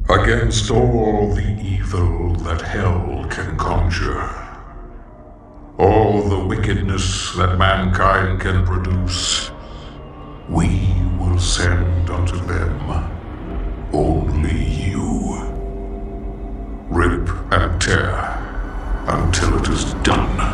Against all the evil that hell can conjure, all the wickedness that mankind can produce, we will send unto them only you. Rip and tear until it is done.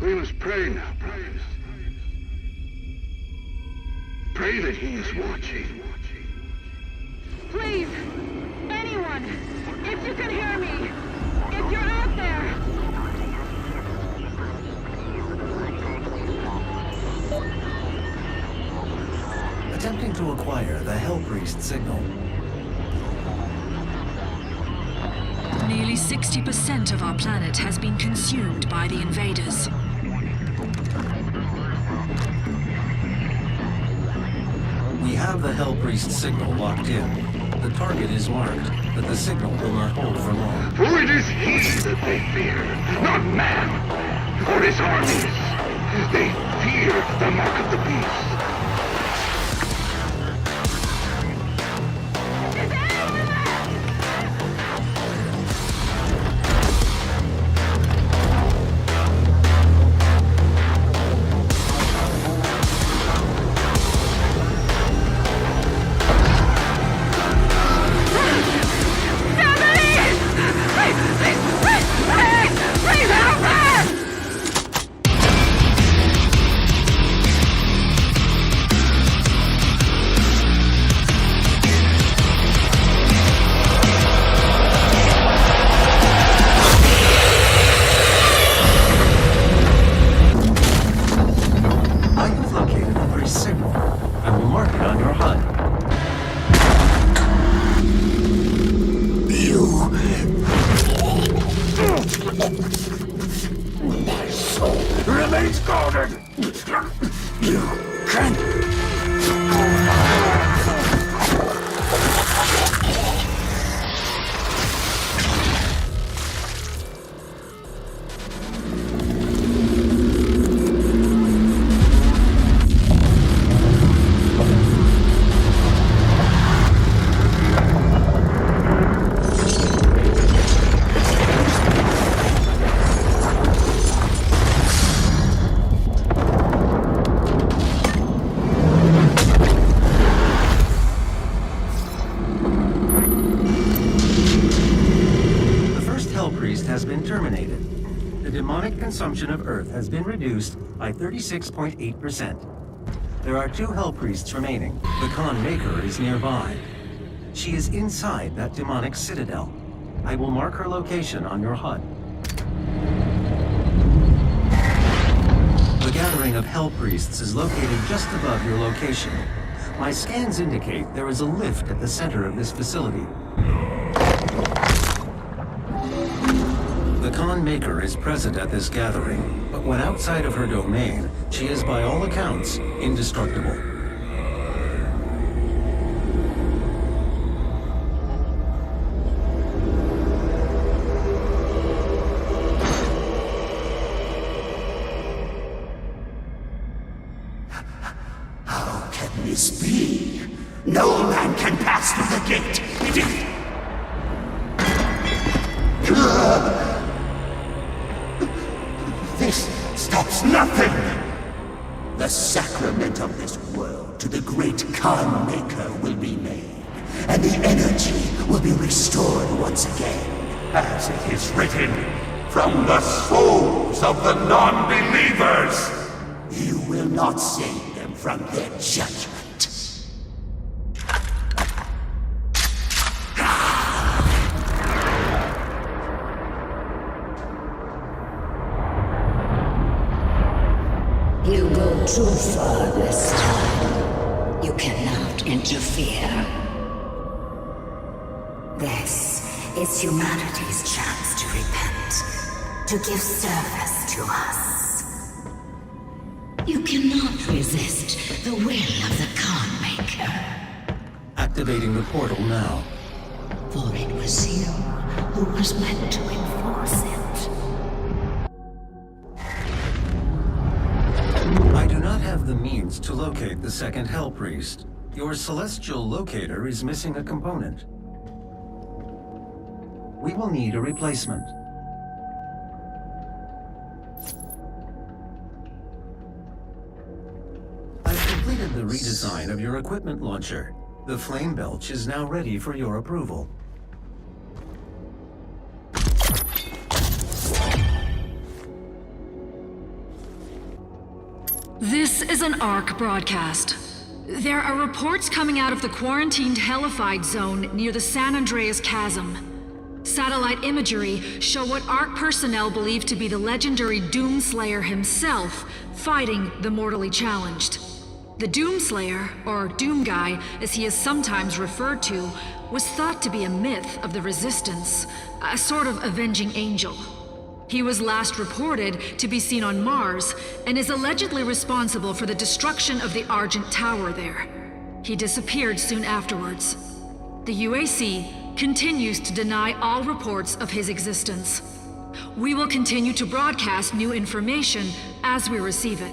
We must pray now, brothers. Pray that he is watching. Please, anyone, if you can hear me, if you're out there. Attempting to acquire the Hell Priest signal. Nearly 60% of our planet has been consumed by the invaders. We have the Hell Priest signal locked in. The target is marked, but the signal will not hold for long. For it is he that they fear, not man, or his armies. They fear the mark of the beast. Consumption of Earth has been reduced by 36.8%. There are 2 Hell Priests remaining. The Khan Maykr is nearby. She is inside that demonic citadel. I will mark her location on your HUD. The gathering of Hell Priests is located just above your location. My scans indicate there is a lift at the center of this facility. The Khan Maykr is present at this gathering, but when outside of her domain, she is by all accounts indestructible. How can this be? No man can pass through the gate. It is... This stops nothing! The sacrament of this world to the great Khan Maykr will be made, and the energy will be restored once again. As it is written, from the souls of the non-believers! You will not save them from their judgment. too far this time. You cannot interfere. This is humanity's chance to repent, to give service to us. You cannot resist the will of the Khan Maykr. Activating the portal now. For it was you who was meant to enforce it. I do not have the means to locate the second Hell Priest. Your celestial locator is missing a component. We will need a replacement. I've completed the redesign of your equipment launcher. The flame belch is now ready for your approval. This is an ARC broadcast. There are reports coming out of the quarantined hellified zone near the San Andreas Chasm. Satellite imagery show what ARC personnel believe to be the legendary Doomslayer himself fighting the mortally challenged. The Doomslayer, or Doom Guy as he is sometimes referred to, was thought to be a myth of the Resistance, a sort of avenging angel. He was last reported to be seen on Mars and is allegedly responsible for the destruction of the Argent Tower there. He disappeared soon afterwards. The UAC continues to deny all reports of his existence. We will continue to broadcast new information as we receive it.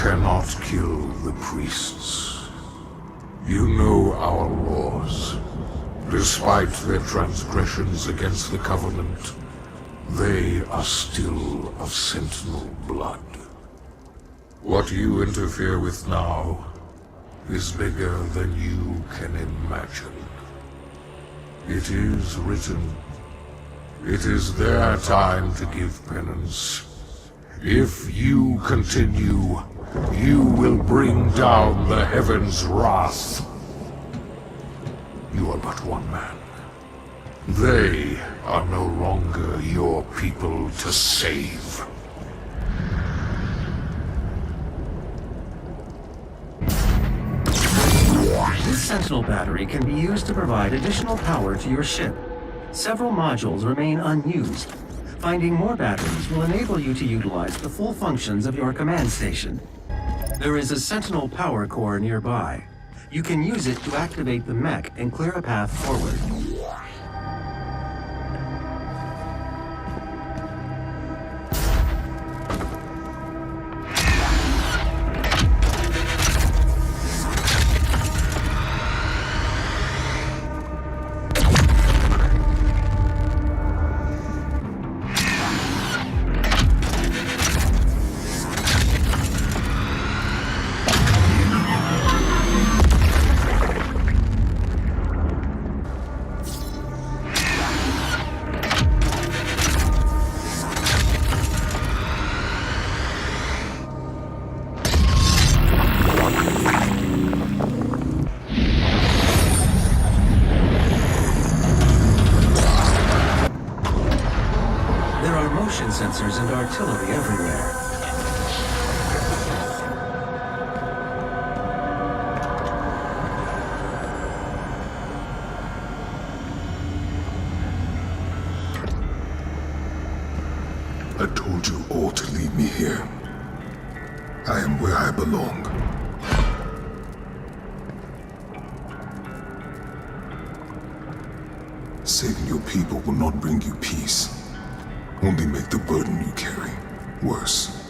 Cannot kill the priests. You know our laws. Despite their transgressions against the Covenant, they are still of Sentinel blood. What you interfere with now is bigger than you can imagine. It is written. It is their time to give penance. If you continue, you will bring down the heavens' wrath. You are but one man. They are no longer your people to save. This Sentinel battery can be used to provide additional power to your ship. Several modules remain unused. Finding more batteries will enable you to utilize the full functions of your command station. There is a Sentinel power core nearby. You can use it to activate the mech and clear a path forward. Sensors and artillery everywhere. I told you all to leave me here. I am where I belong. Saving your people will not bring you peace. Only make the burden you carry worse.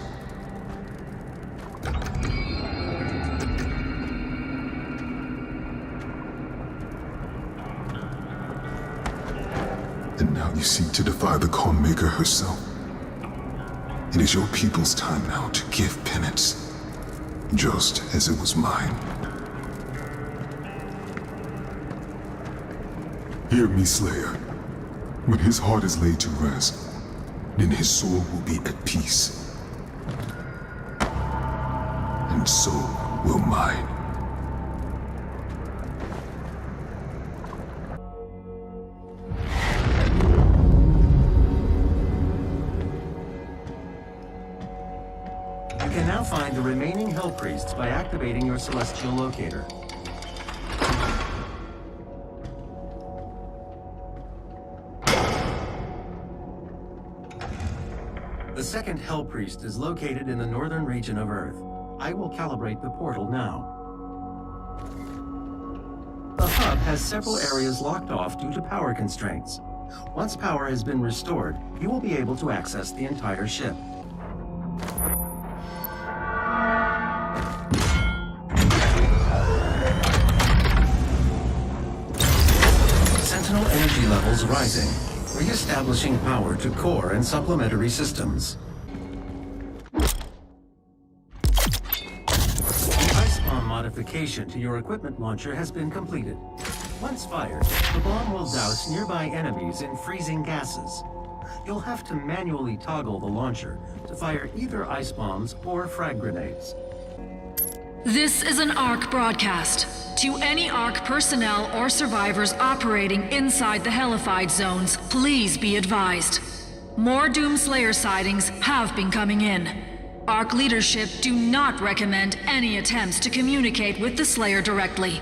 And now you seek to defy the Khan Maykr herself. It is your people's time now to give penance, just as it was mine. Hear me, Slayer. When his heart is laid to rest, then his soul will be at peace. And so will mine. You can now find the remaining Hell Priests by activating your Celestial Locator. The second Hell Priest is located in the northern region of Earth. I will calibrate the portal now. The hub has several areas locked off due to power constraints. Once power has been restored, you will be able to access the entire ship. Sentinel energy levels rising. Re-establishing power to core and supplementary systems. The ice bomb modification to your equipment launcher has been completed. Once fired, the bomb will douse nearby enemies in freezing gases. You'll have to manually toggle the launcher to fire either ice bombs or frag grenades. This is an ARC broadcast. To any ARC personnel or survivors operating inside the Hellified zones, please be advised. More Doomslayer sightings have been coming in. ARC leadership do not recommend any attempts to communicate with the Slayer directly.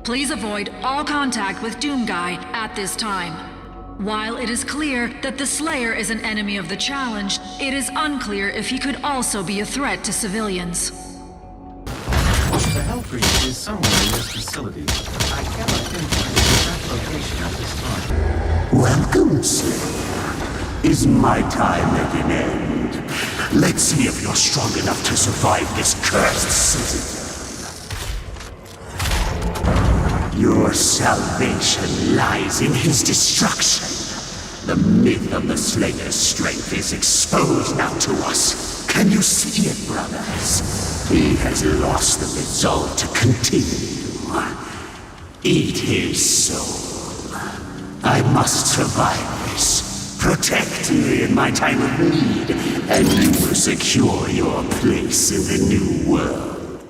Please avoid all contact with Doomguy at this time. While it is clear that the Slayer is an enemy of the Challenge, it is unclear if he could also be a threat to civilians. The Hell Priest is somewhere in this facility. I cannot pinpoint the exact location at this time. Welcome, Slayer. Is my time at an end? Let's see if you're strong enough to survive this cursed city. Your salvation lies in his destruction. The myth of the Slayer's strength is exposed now to us. Can you see it, brothers? He has lost the resolve to continue. Eat his soul. I must survive this. Protect me in my time of need, and you will secure your place in the new world.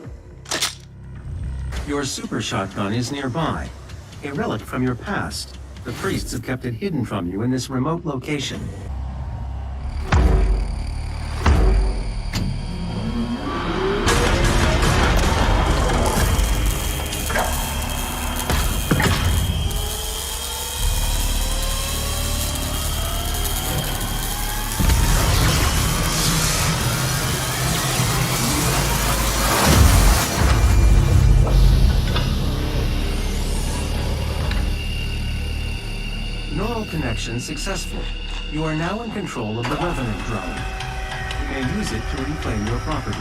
Your super shotgun is nearby. A relic from your past. The priests have kept it hidden from you in this remote location. Connection successful. You are now in control of the Revenant drone. You may use it to reclaim your property.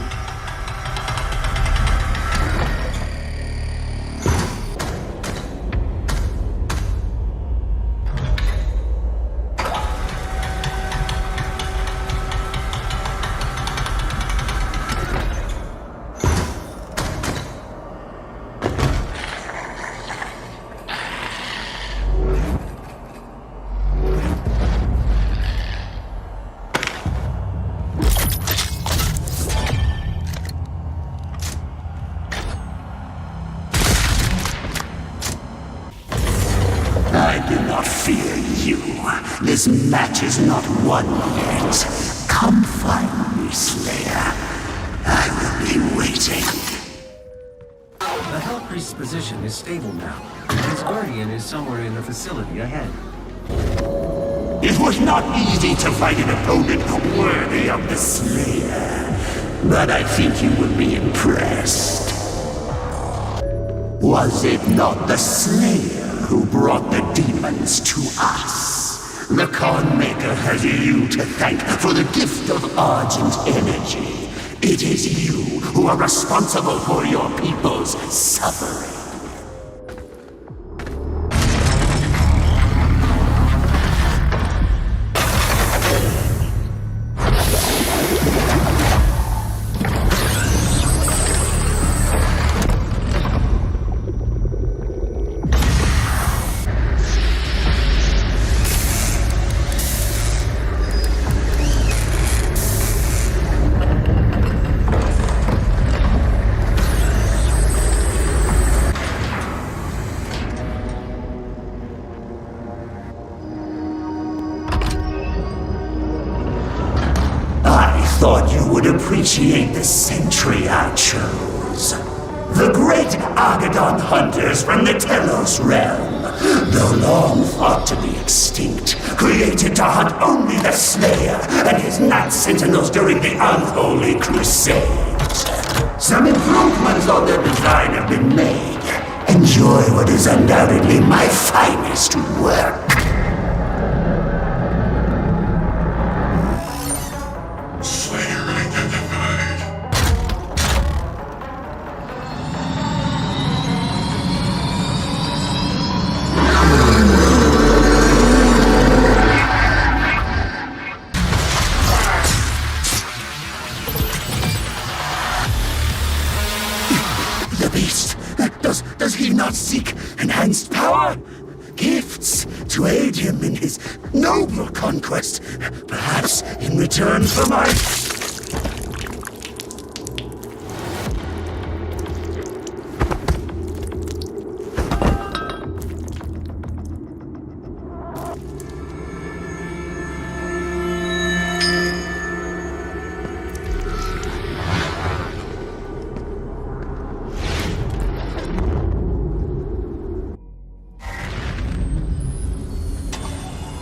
This match is not won yet. Come find me, Slayer. I will be waiting. The Hell Priest's position is stable now. His guardian is somewhere in the facility ahead. It was not easy to find an opponent worthy of the Slayer, but I think you will be impressed. Was it not the Slayer who brought the demons to us. The Khan Maykr has you to thank for the gift of Argent energy. It is you who are responsible for your people's suffering. Thought you would appreciate the sentry I chose. The great Argadon hunters from the Telos realm, though long thought to be extinct, created to hunt only the Slayer and his Night Sentinels during the Unholy Crusade. Some improvements on their design have been made. Enjoy what is undoubtedly my finest work. Does he not seek enhanced power? Gifts to aid him in his noble conquest, perhaps in return for my...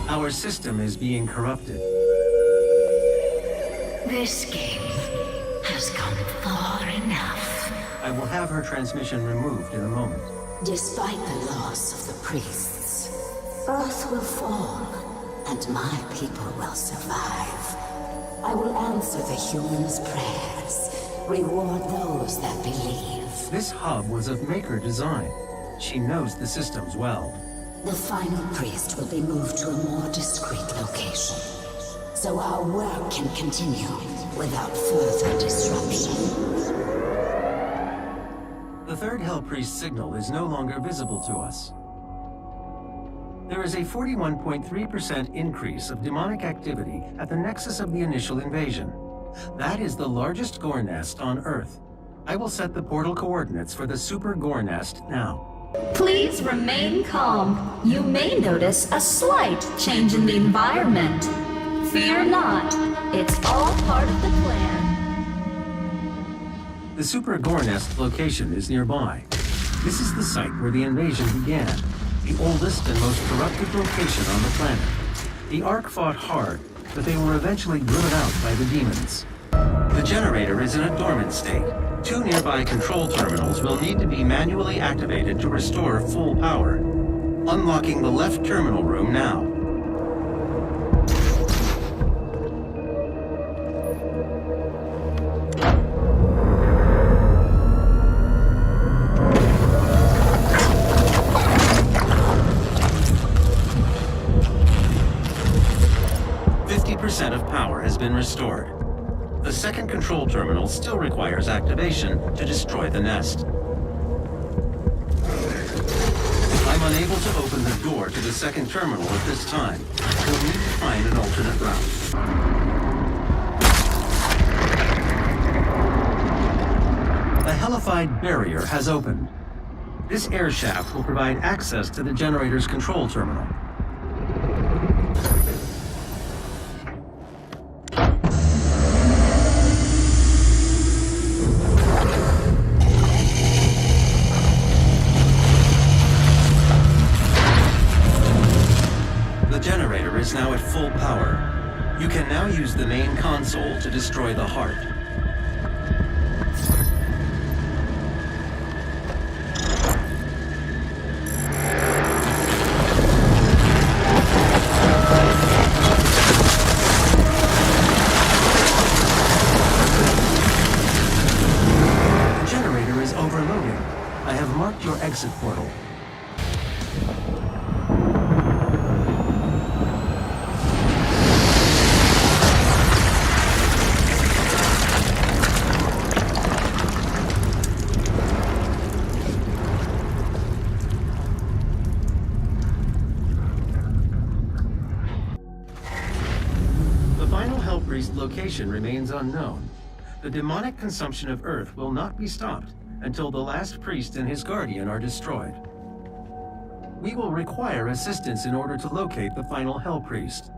Our system is being corrupted. This game has gone far enough. I will have her transmission removed in a moment. Despite the loss of the priests, Earth will fall, and my people will survive. I will answer the humans' prayers, reward those that believe. This hub was of Maykr design. She knows the systems well. The final priest will be moved to a more discreet location, so our work can continue without further disruption. The third Hell Priest signal is no longer visible to us. There is a 41.3% increase of demonic activity at the nexus of the initial invasion. That is the largest gore nest on Earth. I will set the portal coordinates for the super gore nest now. Please remain calm. You may notice a slight change in the environment. Fear not. It's all part of the plan. The Super Gore Nest location is nearby. This is the site where the invasion began, the oldest and most corrupted location on the planet. The Ark fought hard, but they were eventually driven out by the demons. The generator is in a dormant state. 2 nearby control terminals will need to be manually activated to restore full power. Unlocking the left terminal room now. of power has been restored. The second control terminal still requires activation to destroy the nest. I'm unable to open the door to the second terminal at this time. We'll need to find an alternate route. The hellified barrier has opened. This air shaft will provide access to the generator's control terminal. The generator is now at full power. You can now use the main console to destroy the heart. exit portal. The final Hell Priest location remains unknown. The demonic consumption of Earth will not be stopped until the last priest and his guardian are destroyed. We will require assistance in order to locate the final Hell Priest.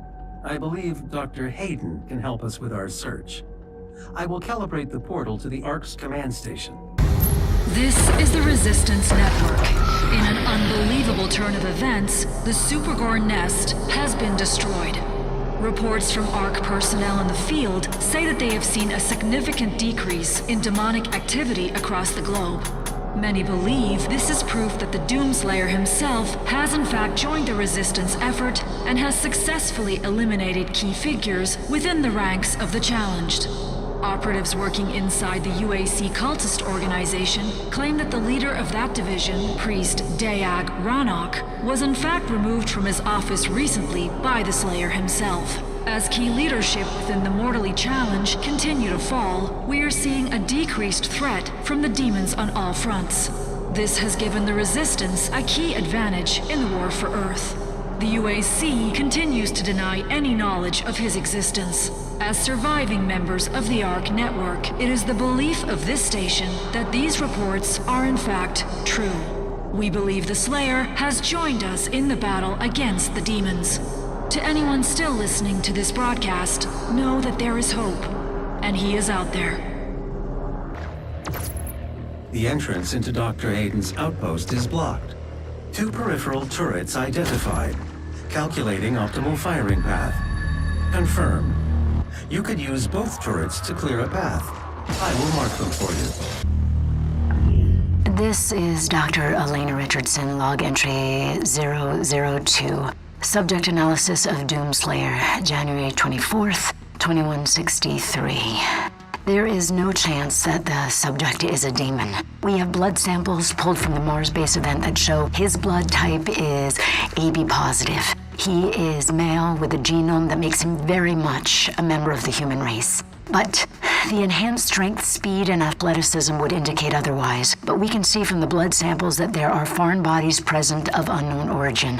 I believe Dr. Hayden can help us with our search. I will calibrate the portal to the Ark's command station. This is the Resistance Network. In an unbelievable turn of events, the Supergore nest has been destroyed. Reports from ARC personnel in the field say that they have seen a significant decrease in demonic activity across the globe. Many believe this is proof that the Doomslayer himself has in fact joined the Resistance effort and has successfully eliminated key figures within the ranks of the challenged. Operatives working inside the UAC cultist organization claim that the leader of that division, Priest Deag Ranak, was in fact removed from his office recently by the Slayer himself. As key leadership within the Mortally Challenge continue to fall, we are seeing a decreased threat from the demons on all fronts. This has given the Resistance a key advantage in the war for Earth. The UAC continues to deny any knowledge of his existence. As surviving members of the ARC network, it is the belief of this station that these reports are in fact true. We believe the Slayer has joined us in the battle against the demons. To anyone still listening to this broadcast, know that there is hope, and he is out there. The entrance into Dr. Hayden's outpost is blocked. 2 peripheral turrets identified. Calculating optimal firing path. Confirmed. You could use both turrets to clear a path. I will mark them for you. This is Dr. Elena Richardson, log entry 002. Subject analysis of Doomslayer, January 24th, 2163. There is no chance that the subject is a demon. We have blood samples pulled from the Mars base event that show his blood type is AB positive. He is male with a genome that makes him very much a member of the human race. But the enhanced strength, speed, and athleticism would indicate otherwise. But we can see from the blood samples that there are foreign bodies present of unknown origin.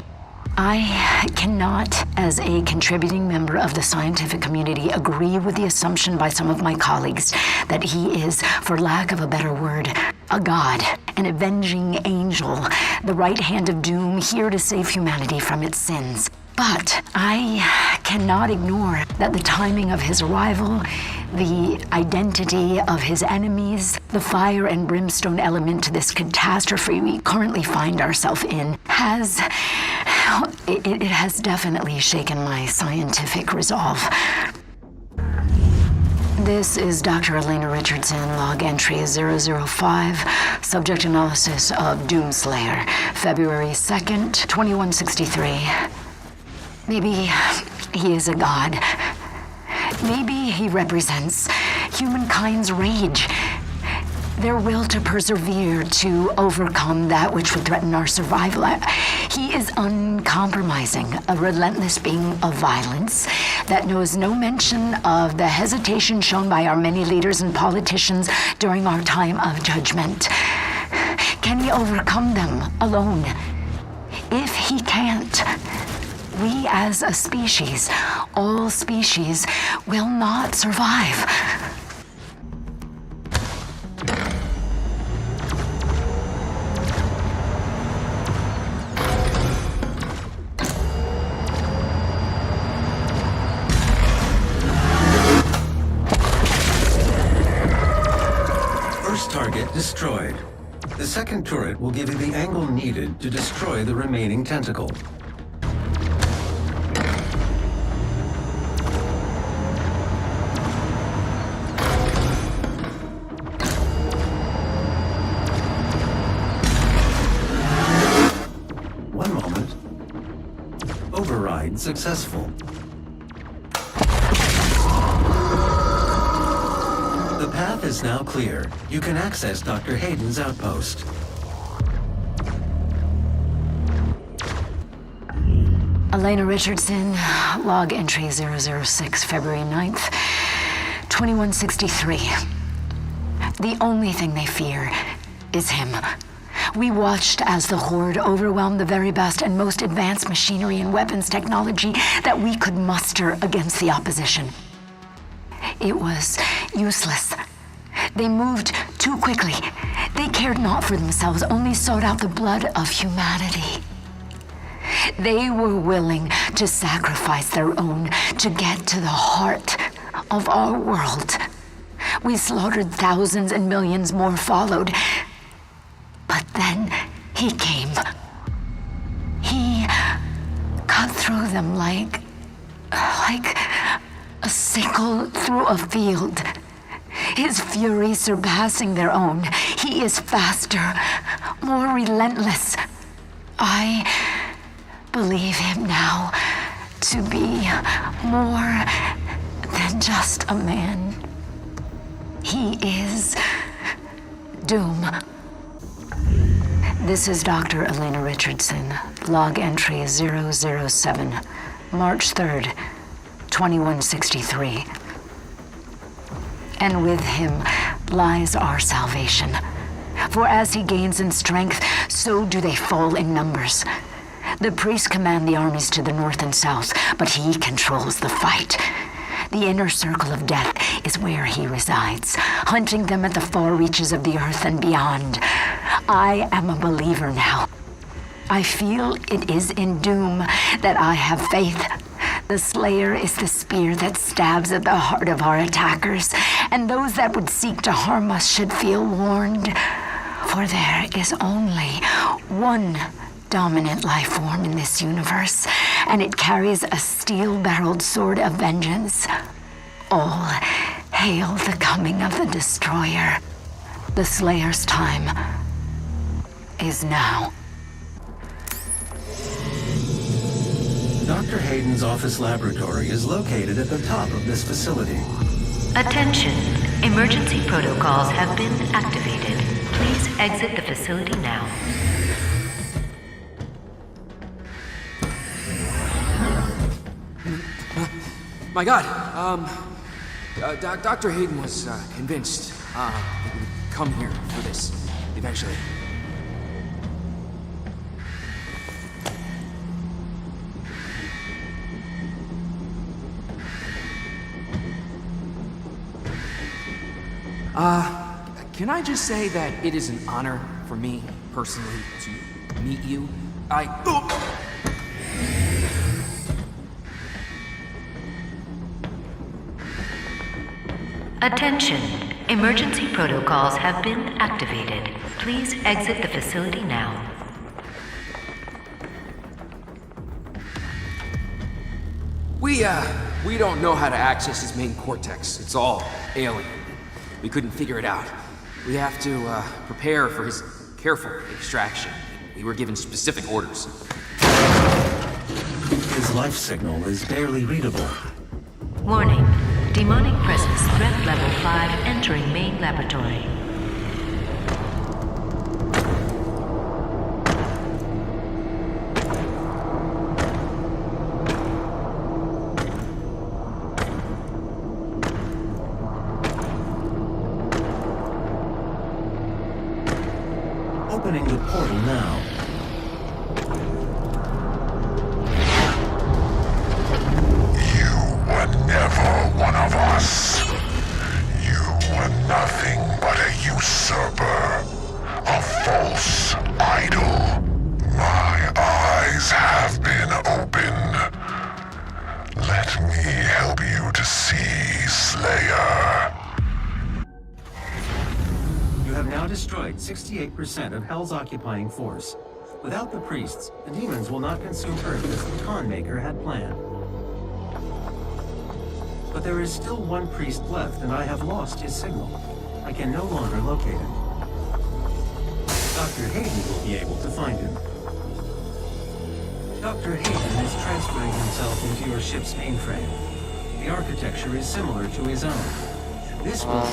I cannot, as a contributing member of the scientific community, agree with the assumption by some of my colleagues that he is, for lack of a better word, a god, an avenging angel, the right hand of doom, here to save humanity from its sins. But I cannot ignore that the timing of his arrival, the identity of his enemies, the fire and brimstone element to this catastrophe we currently find ourselves in it has definitely shaken my scientific resolve. This is Dr. Elena Richardson, log entry 005, subject analysis of Doomslayer, February 2nd, 2163. Maybe he is a god. Maybe he represents humankind's rage, their will to persevere, to overcome that which would threaten our survival. He is uncompromising, a relentless being of violence that knows no mention of the hesitation shown by our many leaders and politicians during our time of judgment. Can he overcome them alone? If he can't, we as a species, all species, will not survive. Target destroyed. The second turret will give you the angle needed to destroy the remaining tentacle. One moment. Override successful. The path is now clear. You can access Dr. Hayden's outpost. Elena Richardson, log entry 006, February 9th, 2163. The only thing they fear is him. We watched as the Horde overwhelmed the very best and most advanced machinery and weapons technology that we could muster against the opposition. It was useless. They moved too quickly. They cared not for themselves, only sought out the blood of humanity. They were willing to sacrifice their own to get to the heart of our world. We slaughtered thousands and millions more followed. But then he came. He cut through them like a sickle through a field. His fury surpassing their own. He is faster, more relentless. I believe him now to be more than just a man. He is Doom. This is Dr. Elena Richardson, log entry 007, March 3rd, 2163. And with him lies our salvation. For as he gains in strength, so do they fall in numbers. The priests command the armies to the north and south, but he controls the fight. The inner circle of death is where he resides, hunting them at the far reaches of the earth and beyond. I am a believer now. I feel it is in Doom that I have faith. The Slayer is the spear that stabs at the heart of our attackers, and those that would seek to harm us should feel warned. For there is only one dominant life form in this universe, and it carries a steel-barreled sword of vengeance. All hail the coming of the Destroyer. The Slayer's time is now. Dr. Hayden's office laboratory is located at the top of this facility. Attention. Emergency protocols have been activated. Please exit the facility now. My God, Dr. Hayden was convinced that we would come here for this eventually. Can I just say that it is an honor for me, personally, to meet you? Attention. Emergency protocols have been activated. Please exit the facility now. We don't know how to access his main cortex. It's all alien. We couldn't figure it out. We have to prepare for his careful extraction. We were given specific orders. His life signal is barely readable. Warning. Demonic presence, threat level 5, entering main laboratory. Opening the portal now. One of us. You were nothing but a usurper, a false idol. My eyes have been opened. Let me help you to see, Slayer. You have now destroyed 68% of Hell's occupying force. Without the priests, the demons will not consume Earth as the Khan Maykr had planned. But there is still one priest left, and I have lost his signal. I can no longer locate him. Dr. Hayden will be able to find him. Dr. Hayden is transferring himself into your ship's mainframe. The architecture is similar to his own. This will...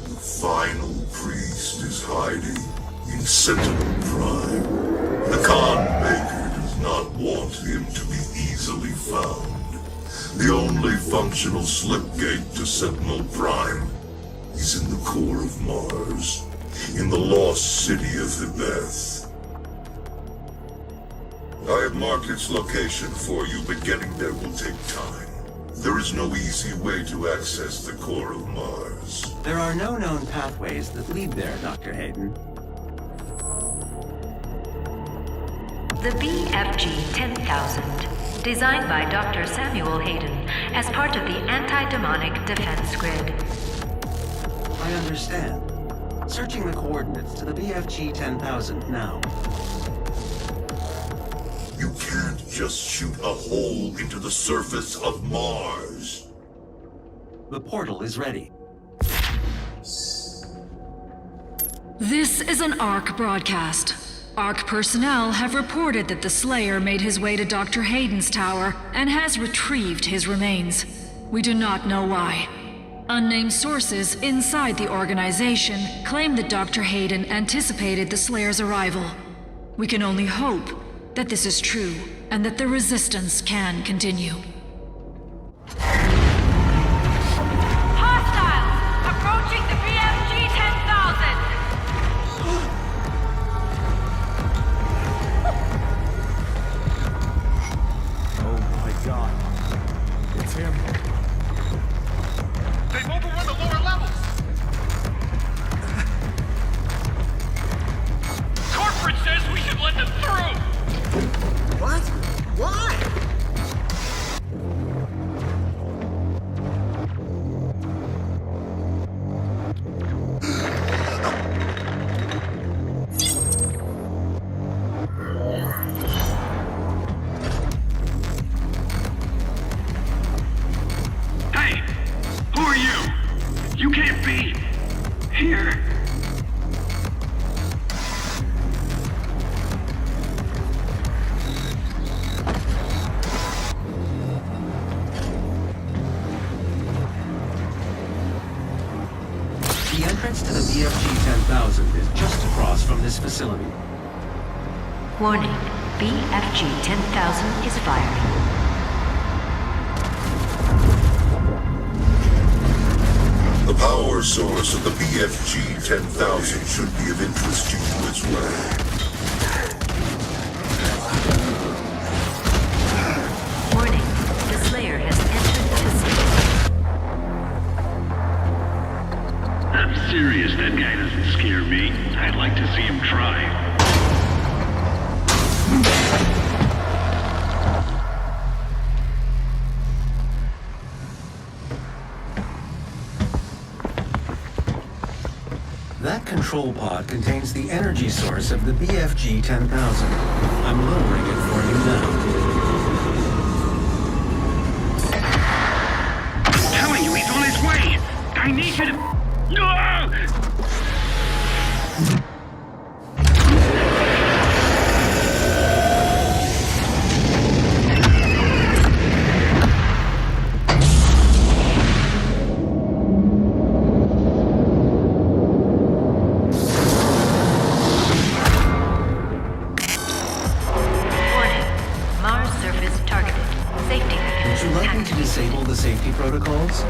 The final priest is hiding. In Sentinel Prime, the Khan Maykr does not want him to be easily found. The only functional slipgate to Sentinel Prime is in the core of Mars, in the lost city of Thebeth. I have marked its location for you, but getting there will take time. There is no easy way to access the core of Mars. There are no known pathways that lead there, Dr. Hayden. The BFG 10,000, designed by Dr. Samuel Hayden as part of the anti-demonic defense grid. I understand. Searching the coordinates to the BFG 10,000 now. You can't just shoot a hole into the surface of Mars. The portal is ready. This is an ARC broadcast. ARC personnel have reported that the Slayer made his way to Dr. Hayden's tower and has retrieved his remains. We do not know why. Unnamed sources inside the organization claim that Dr. Hayden anticipated the Slayer's arrival. We can only hope that this is true and that the resistance can continue. Hostiles! Approaching the BFG 10,000! Oh my god. It's him. They've overrun the lower levels! Corporate says we should let them through! What? Why? Hey! Who are you? You can't be here. The entrance to the BFG 10,000 is just across from this facility. Warning, BFG 10,000 is firing. The power source of the BFG 10,000 should be of interest to you as well. Warning, the Slayer has entered the facility. I'm serious, that guy doesn't scare me. I'd like to see him try. That control pod contains the energy source of the BFG 10,000. I'm lowering it for you now. I'm telling you, he's on his way! I need you to... Ah! Warning, Mars surface targeted. Safety Would mechanism you like me to activated. disable the safety protocols?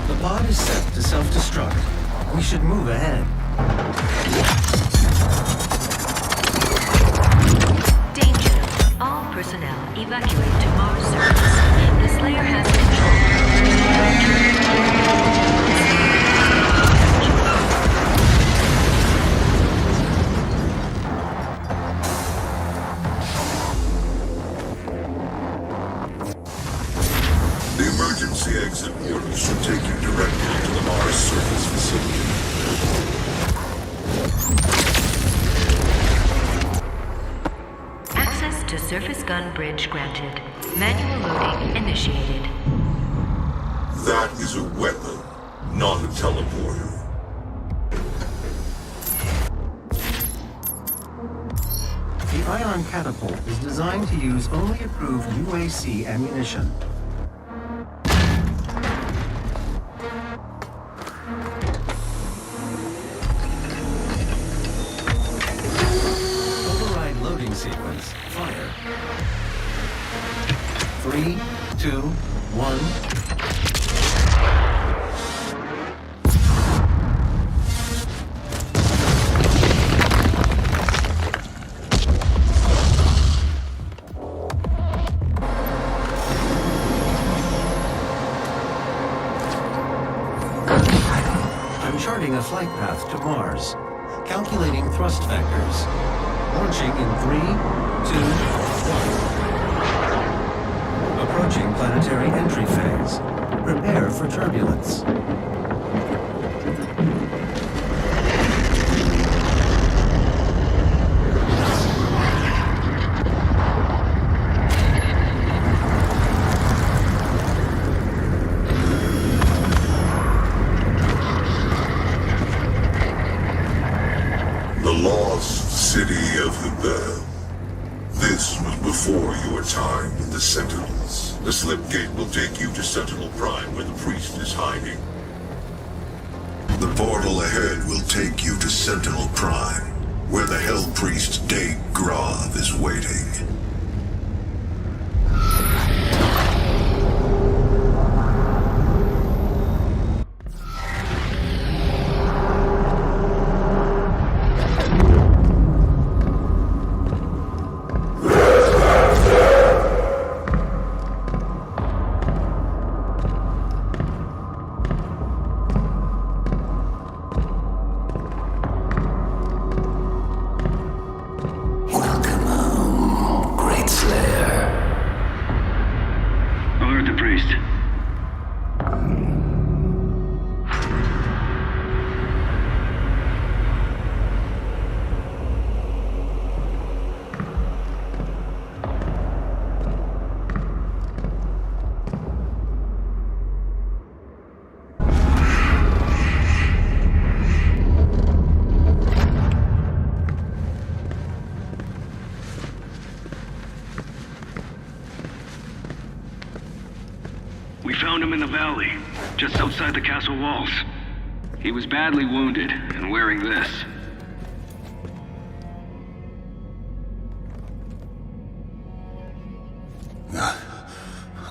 The pod is set to self-destruct. We should move ahead. Danger. All personnel evacuate to Mars surface. The Slayer has control. The emergency exit portal should take you directly to the Mars surface facility. Access to surface gun bridge granted. Manual loading initiated. That is a weapon, not a teleporter. The Tryon catapult is designed to use only approved UAC ammunition. Override loading sequence. Fire. 3, 2, 1. Charting a flight path to Mars. Calculating thrust vectors. Launching in 3, 2, 1. Approaching planetary entry phase. Prepare for turbulence. City of the Bell. This was before your time in the Sentinels. The slip gate will take you to Sentinel Prime where the priest is hiding. The portal ahead will take you to Sentinel Prime, where the Hell Priest Deag Grav is waiting. We found him in the valley, just outside the castle walls. He was badly wounded and wearing this.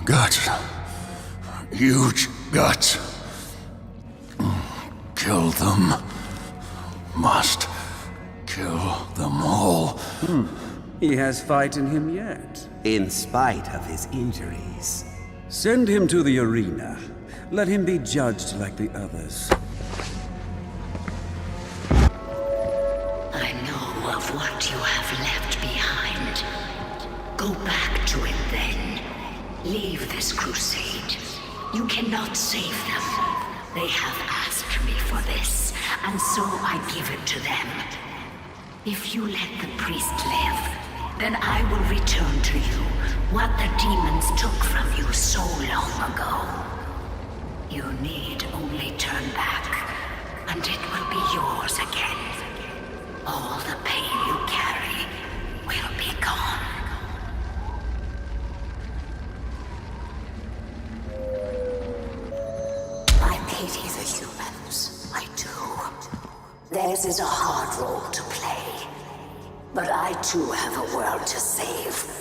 Guts. Huge guts. Kill them. Must kill them all. He has fight in him yet. In spite of his injuries. Send him to the arena. Let him be judged like the others. I know of what you have left behind. Go back to it then. Leave this crusade. You cannot save them. They have asked me for this, and so I give it to them. If you let the priest live, then I will return to you what the demons took from you so long ago. You need only turn back, and it will be yours again. All the pain you carry will be gone. I pity the humans. I do. Theirs is a hard role to play. But I too have a world to save.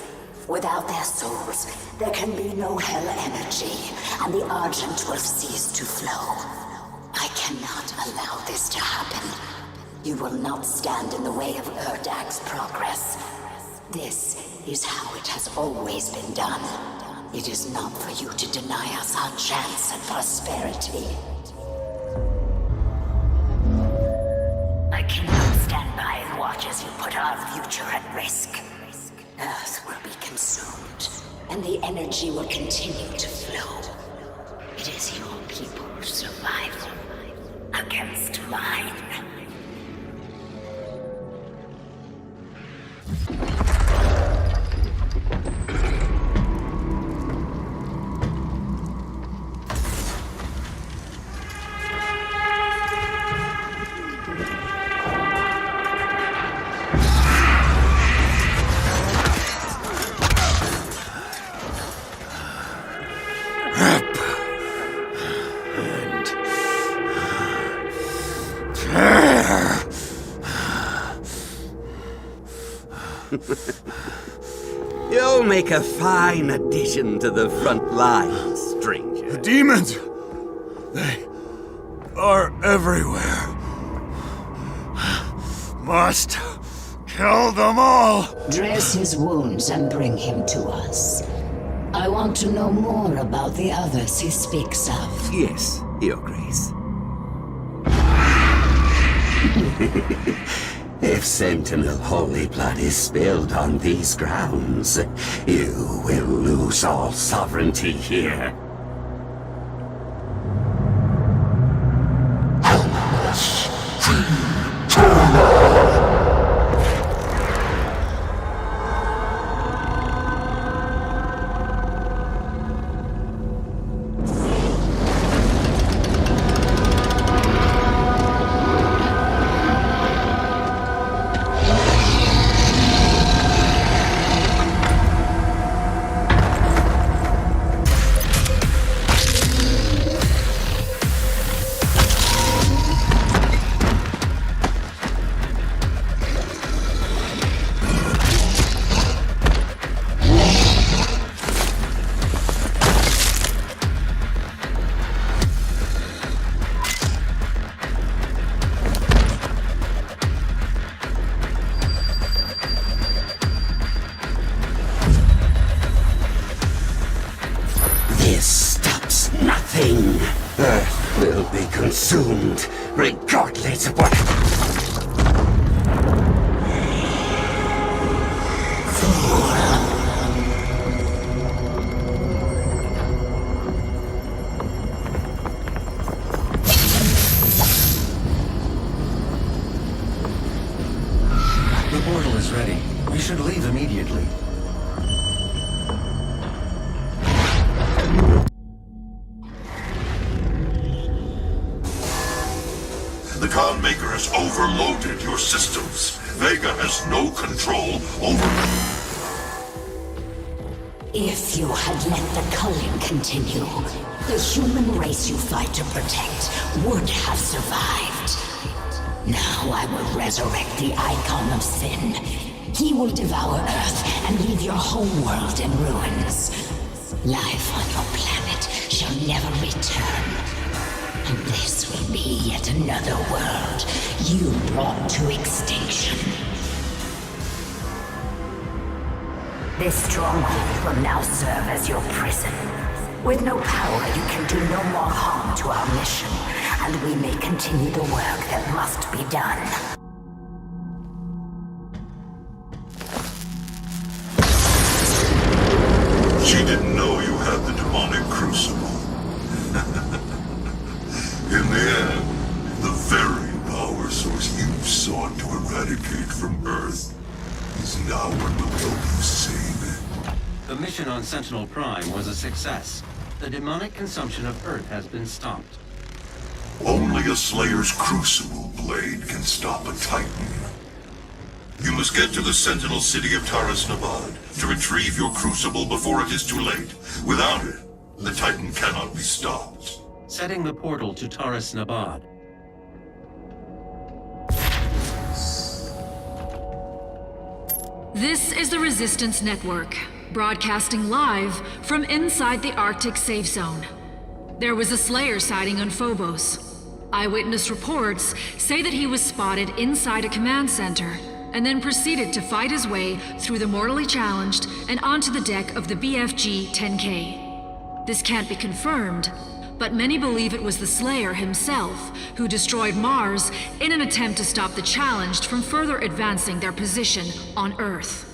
Without their souls, there can be no hell energy, and the Argent will cease to flow. I cannot allow this to happen. You will not stand in the way of Erdag's progress. This is how it has always been done. It is not for you to deny us our chance at prosperity. I cannot stand by and watch as you put our future at risk. Earth will be consumed, and the energy will continue to flow. It is your people's survival against mine. You'll make a fine addition to the front lines, stranger. The demons! They are everywhere. Must kill them all! Dress his wounds and bring him to us. I want to know more about the others he speaks of. Yes, Your Grace. If Sentinel holy blood is spilled on these grounds, you will lose all sovereignty here. Earth will be consumed, regardless of what... The portal is ready. We should leave immediately. The Khan Maykr has overloaded your systems. Vega has no control over them. If you had let the culling continue, the human race you fight to protect would have survived. Now I will resurrect the icon of sin. He will devour Earth and leave your home world in ruins. Life on your planet shall never return. And this will be yet another world you brought to extinction. This stronghold will now serve as your prison. With no power, you can do no more harm to our mission, and we may continue the work that must be done. She didn't know you had the demonic crucible. In the end, the very power source you sought to eradicate from Earth is now what will help you save it. The mission on Sentinel Prime was a success. The demonic consumption of Earth has been stopped. Only a Slayer's Crucible blade can stop a Titan. You must get to the Sentinel city of Taras Nabad to retrieve your Crucible before it is too late. Without it, the Titan cannot be stopped. Setting the portal to Taras Nabad. This is the Resistance Network, broadcasting live from inside the Arctic safe zone. There was a Slayer sighting on Phobos. Eyewitness reports say that he was spotted inside a command center and then proceeded to fight his way through the mortally challenged and onto the deck of the BFG-10K. This can't be confirmed, but many believe it was the Slayer himself who destroyed Mars in an attempt to stop the challenged from further advancing their position on Earth.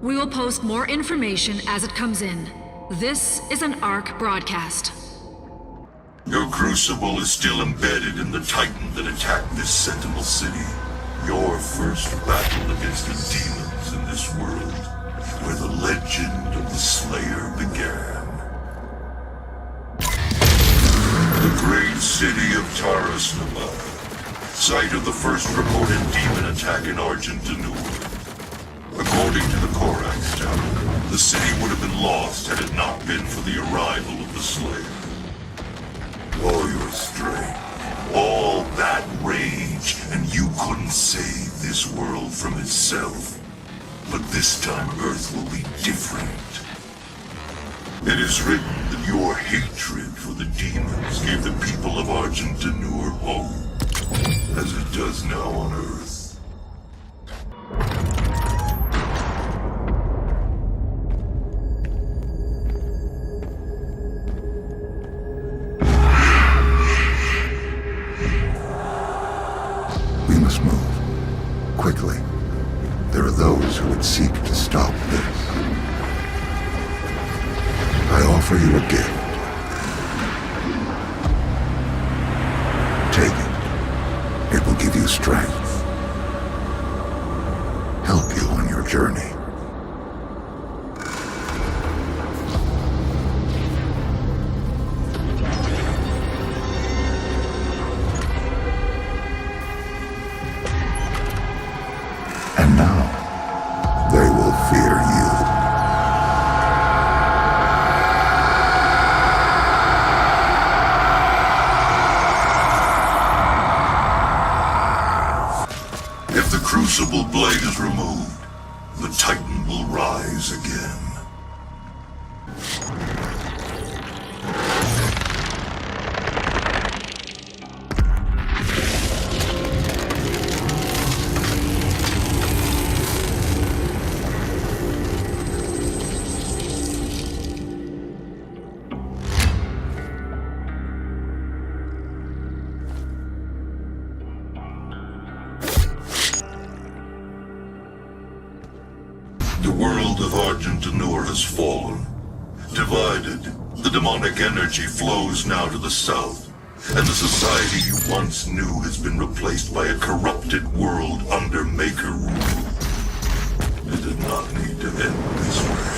We will post more information as it comes in. This is an ARC broadcast. Your Crucible is still embedded in the Titan that attacked this Sentinel city. Your first battle against the demons in this world, where the legend of the Slayer began. The great city of Taras Nabad, site of the first recorded demon attack in Argentanur. According to the Korax Tower, the city would have been lost had it not been for the arrival of the Slayer. All your strength, all that rage, itself. But this time Earth will be different. It is written that your hatred for the demons gave the people of Argentanur hope, as it does now on Earth. We must move. Quickly. There are those who would seek to stop this. I offer you a gift. Take it. It will give you strength. Help you on your journey. And now, they will fear you. If the crucible blade is removed, the Titan will rise again. The world of Argentanur has fallen. Divided, the demonic energy flows now to the south, and the society you once knew has been replaced by a corrupted world under Maykr rule. It did not need to end this way.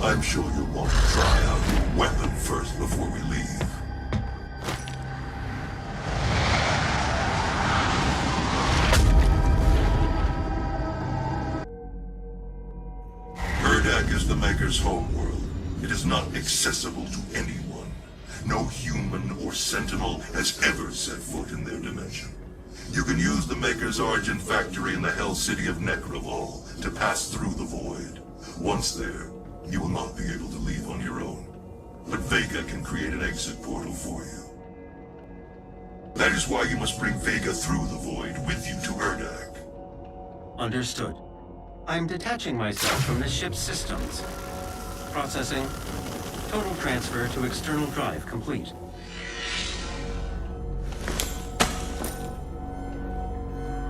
I'm sure you'll want to try out your weapon first before we leave. Deag is the Maker's homeworld. It is not accessible to anyone. No human or sentinel has ever set foot in their dimension. You can use the Maker's Argent factory in the Hell City of Necrovol to pass through the void. Once there, you will not be able to leave on your own. But Vega can create an exit portal for you. That is why you must bring Vega through the void with you to Deag. Understood. I'm detaching myself from the ship's systems. Processing. Total transfer to external drive complete.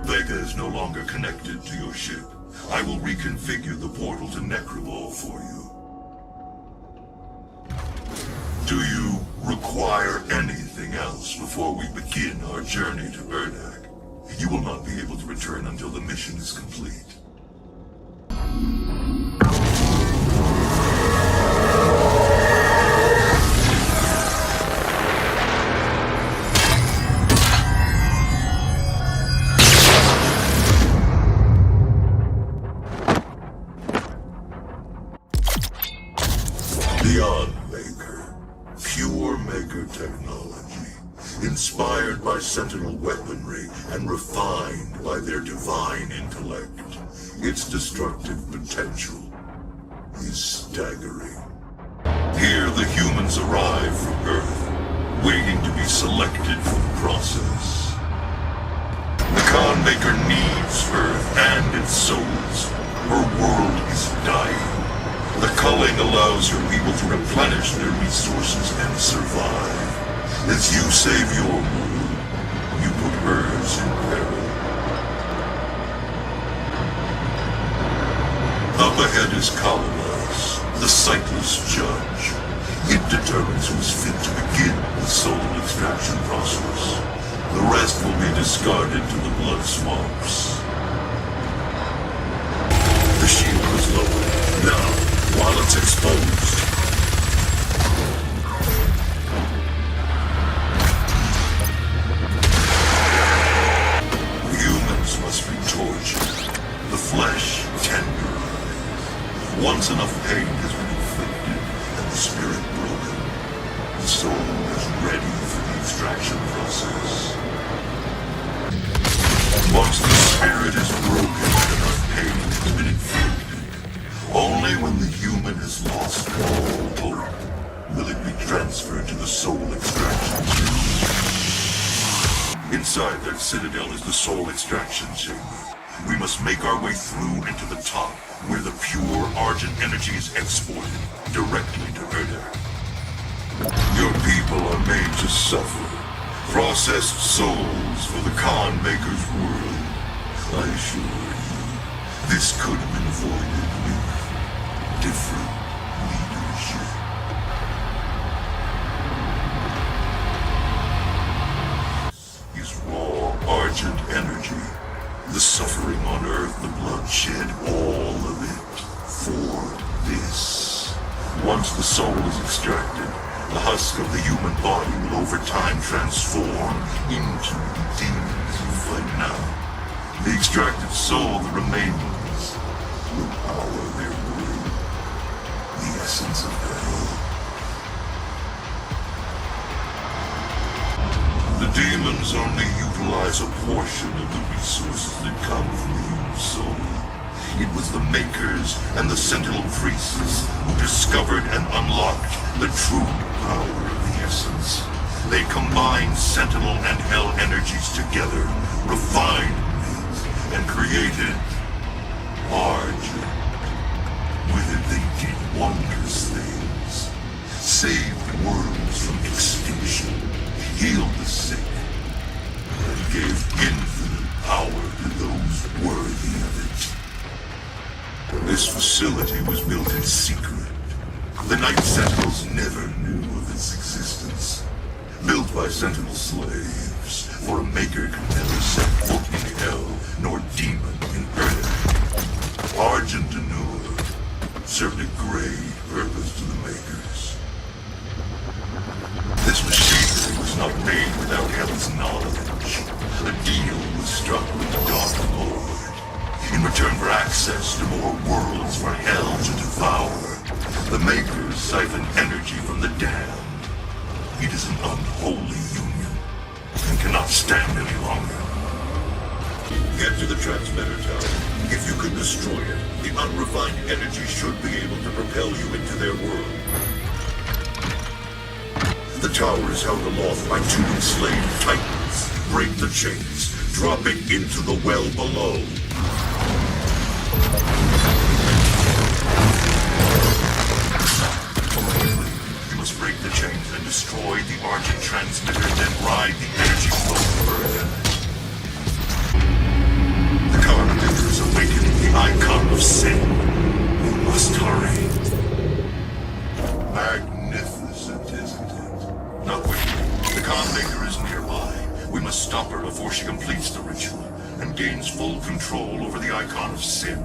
Vega is no longer connected to your ship. I will reconfigure the portal to Necrovol for you. Do you require anything else before we begin our journey to Deag? You will not be able to return until the mission is complete. Beyond Maykr, pure Maykr technology, inspired by Sentinel weaponry and refined by their divine intellect. Its destructive potential is staggering. Here the humans arrive from Earth, waiting to be selected for the process. The Khan Maykr needs Earth and its souls. Her world is dying. The culling allows her people to replenish their resources and survive. As you save your world, you put hers in peril. Up ahead is Colonized, the sightless judge. It determines who's fit to begin the soul extraction process. The rest will be discarded to the blood swamps. The shield is lowered. Now, while it's exposed, humans must be tortured. The flesh tenderized. Once enough pain has been inflicted and the spirit broken, the soul is ready for the extraction process. Once the spirit is broken and enough pain has been inflicted, only when the human has lost all hope will it be transferred to the soul extraction chamber. Inside that citadel is the soul extraction chamber. We must make our way through into the top, where the pure Argent energy is exported directly to Herder. Your people are made to suffer. Processed souls for the Khan Maykr world. I assure you, this could have been avoided with different leadership. Is raw Argent energy. The suffering on Earth, the bloodshed, all of it, for this. Once the soul is extracted, the husk of the human body will over time transform into the demons you fight now. The extracted soul that remains will power their world, the essence of hell. The demons only utilize a portion of the resources that come from the human soul. It was the Makers and the Sentinel Priests who discovered and unlocked the true power of the essence. They combined Sentinel and Hell energies together, refined it, and created Argent. With it they did wondrous things. Saved worlds from extinction, healed the sick, and gave infinite power to those worthy of it. This facility was built in secret. The Night Sentinels never knew of its existence. Built by Sentinel slaves, for a Maker could never set foot in Hell, nor demon in Earth. Argent Anur served a great purpose to the Makers. This machinery was not made without Hell's knowledge. A deal was struck with the Dark Lord. In return for access to more worlds for Hell to devour, the Makers siphon energy from the damned. It is an unholy union, and cannot stand any longer. Get to the transmitter tower. If you can destroy it, the unrefined energy should be able to propel you into their world. The tower is held aloft by two enslaved titans. Break the chains, drop it into the well below. You must break the chains and destroy the Argent transmitter, then ride the energy flow further. The Khan Maykr is awakening the icon of sin. You must hurry. Magnificent, isn't it? Now quickly, the Khan Maykr is nearby. We must stop her before she completes the ritual and gains full control over the icon of sin.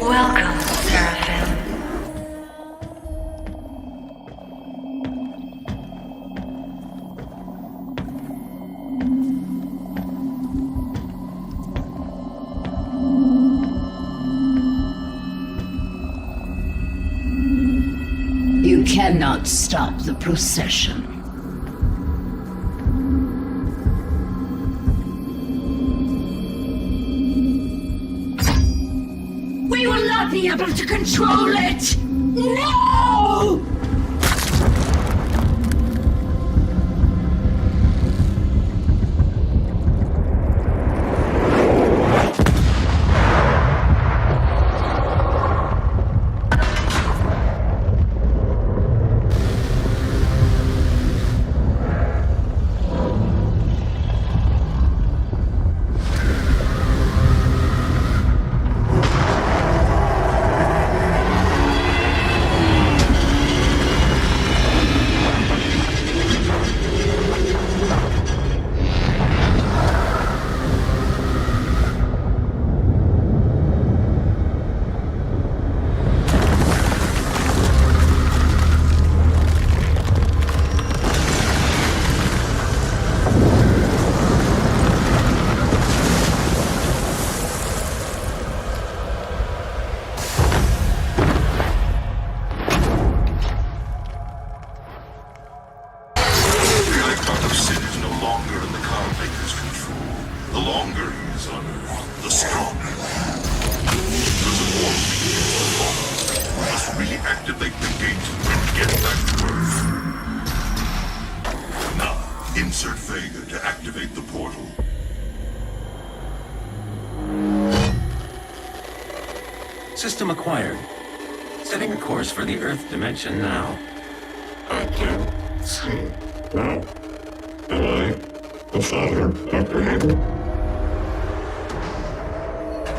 Welcome, Seraphim. You cannot stop the procession. We will not be able to control it! No! activate the gate and get back to Earth. Now, insert Vega to activate the portal. System acquired. Setting a course for the Earth dimension now. I can see now. Am I the father of Hayden?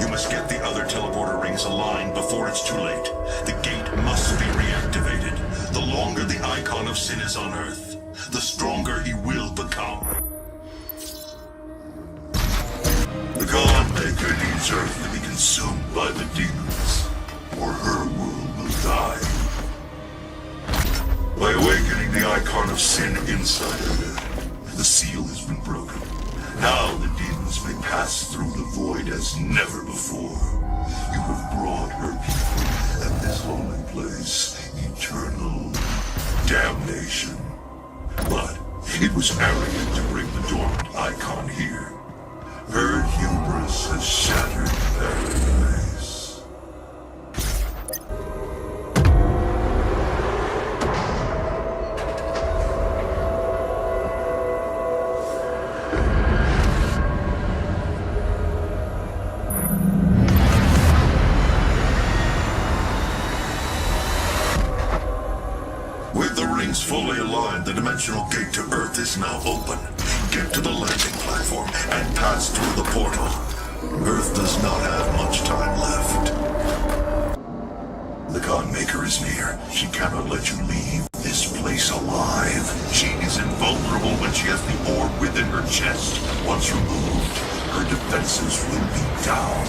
You must get the other teleporter rings aligned before it's too late. The gate must be reactivated. The longer the icon of sin is on Earth, the stronger he will become. The Khan Maykr needs Earth to be consumed by the demons, or her world will die. By awakening the icon of sin inside of her, the seal has been broken. Now the demons may pass through the void as never before. You have brought her people at this holy place eternal damnation. But it was arrogant to bring the dormant icon here. Her hubris has shattered paradise. With the rings fully aligned, the dimensional gate to Earth is now open. Get to the landing platform and pass through the portal. Earth does not have much time left. The Khan Maykr is near. She cannot let you leave this place alive. She is invulnerable when she has the orb within her chest. Once removed, her defenses will be down.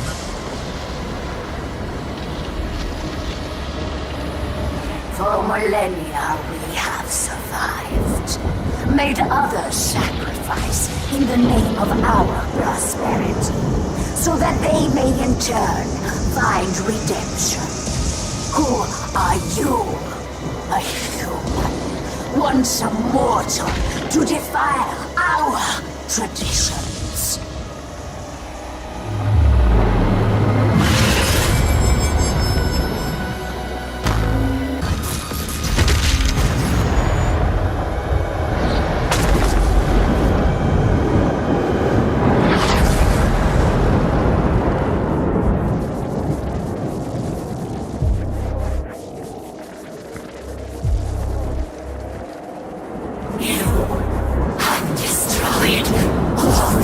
For millennia we have survived, made others sacrifice in the name of our prosperity, so that they may in turn find redemption. Who are you? A human, once a mortal, to defy our traditions. All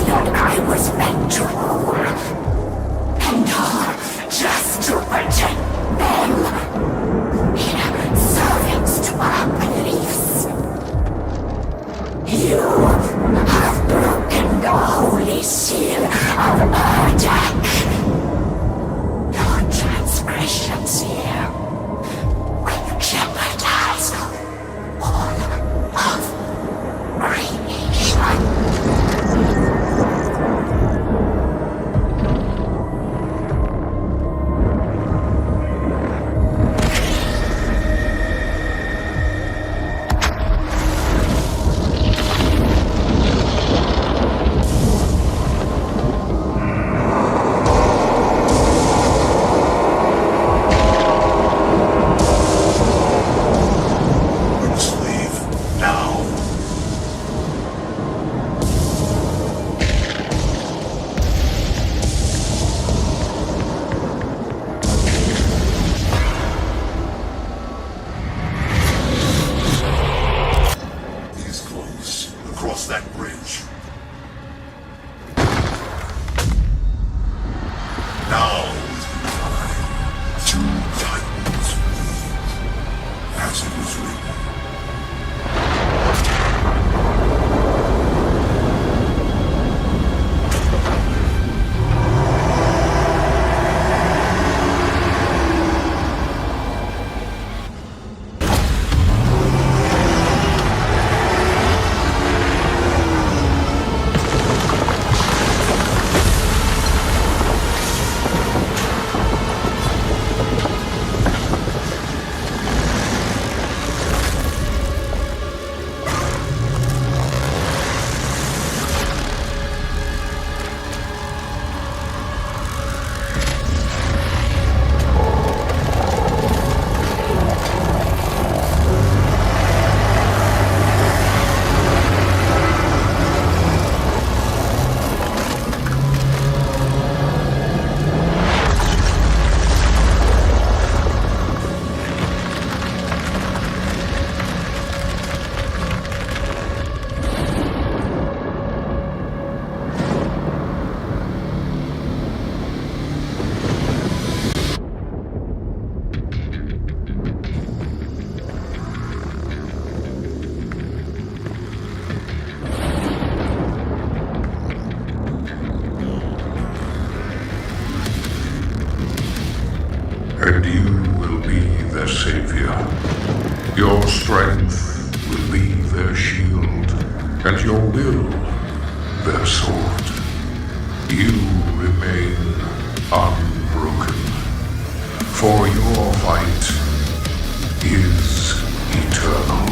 and you will be their savior. Your strength will be their shield, and your will their sword. You remain unbroken, for your fight is eternal.